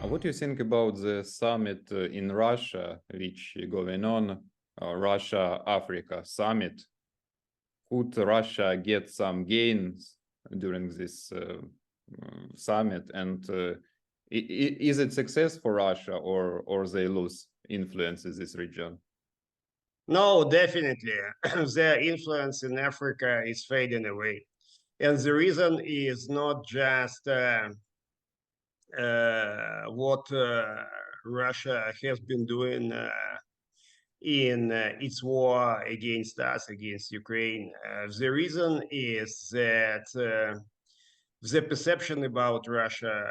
What do you think about the summit in Russia, which going on, Russia-Africa summit? Could Russia get some gains during this summit? And is it success for Russia, or they lose influence in this region? No, definitely. Their influence in Africa is fading away. And the reason is not just what Russia has been doing in its war against us, against Ukraine. The reason is that the perception about Russia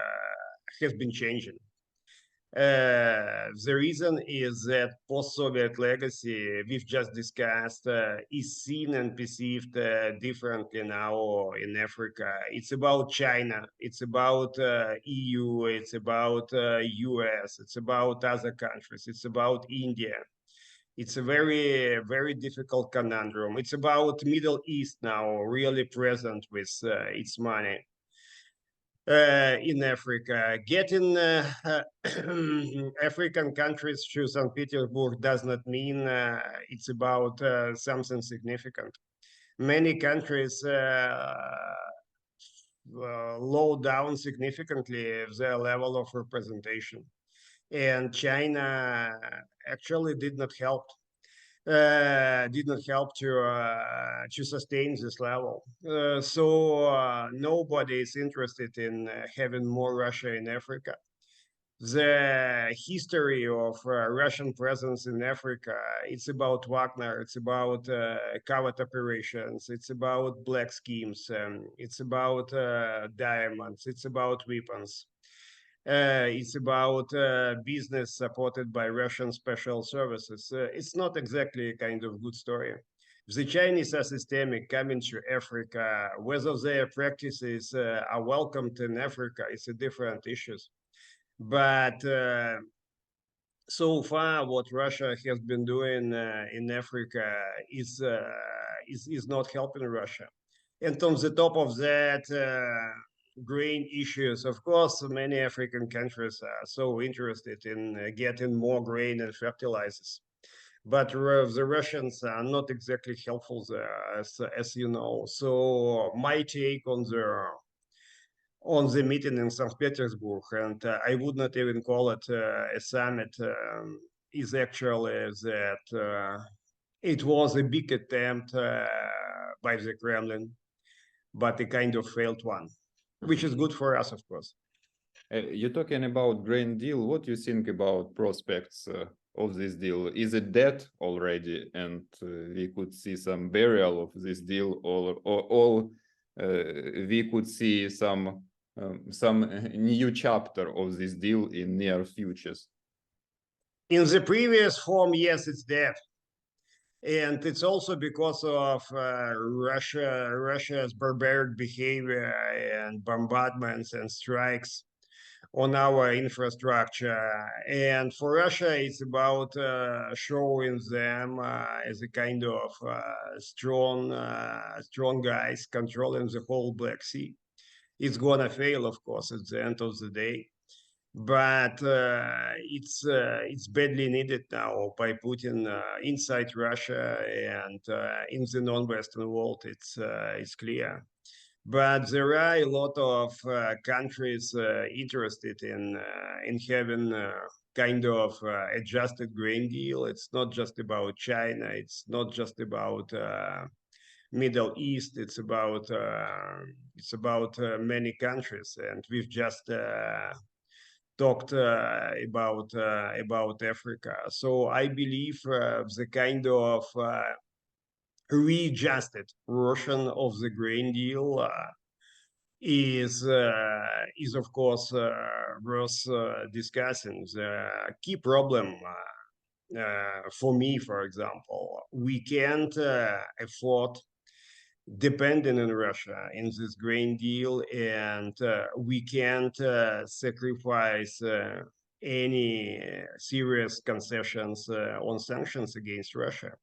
has been changing. The reason is that post-Soviet legacy we've just discussed is seen and perceived differently now in Africa. It's about China, it's about EU, it's about US, it's about other countries, it's about India. It's a very, very difficult conundrum. It's about Middle East now, really present with its money in Africa. Getting African countries to St. Petersburg does not mean it's about something significant. Many countries low down significantly their level of representation. And China actually did not help to sustain this level. So nobody is interested in having more Russia in Africa. The history of Russian presence in Africa, it's about Wagner, it's about covert operations, it's about black schemes, it's about diamonds, it's about weapons. It's about business supported by Russian special services. It's not exactly a kind of good story. The Chinese are systemic coming to Africa. Whether their practices are welcomed in Africa is a different issue. But so far, what Russia has been doing in Africa is not helping Russia. And on the top of that, grain issues. Of course, many African countries are so interested in getting more grain and fertilizers. But the Russians are not exactly helpful there, as you know. So my take on the meeting in St. Petersburg, and I would not even call it a summit, is actually that it was a big attempt by the Kremlin, but a kind of failed one, which is good for us, of course. You're talking about grain deal. What do you think about prospects of this deal? Is it dead already, and we could see some burial of this deal, or we could see some new chapter of this deal in near futures? In the previous form, yes, it's dead. And it's also because of Russia's barbaric behavior and bombardments and strikes on our infrastructure. And for Russia, it's about showing them as a kind of strong guys controlling the whole Black Sea. It's gonna fail, of course, at the end of the day. But it's badly needed now by Putin inside Russia and in the non-Western world. It's clear. But there are a lot of countries interested in having kind of adjusted grain deal. It's not just about China. It's not just about Middle East. It's about many countries, and we've just talked about Africa. So I believe the kind of readjusted version of the grain deal is of course worth discussing. The key problem for me, for example, we can't afford depending on Russia in this grain deal, and we can't sacrifice any serious concessions on sanctions against Russia,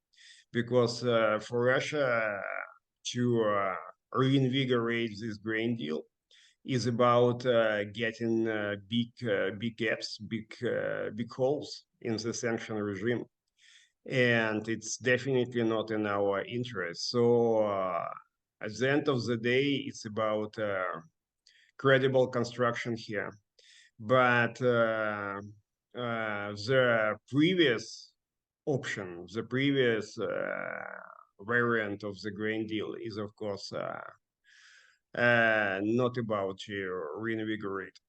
because for Russia to reinvigorate this grain deal, is about getting big gaps, big holes in the sanction regime, and it's definitely not in our interest. So at the end of the day, it's about credible construction here. But the previous option, the previous variant of the Green Deal is, of course, not about to reinvigorate.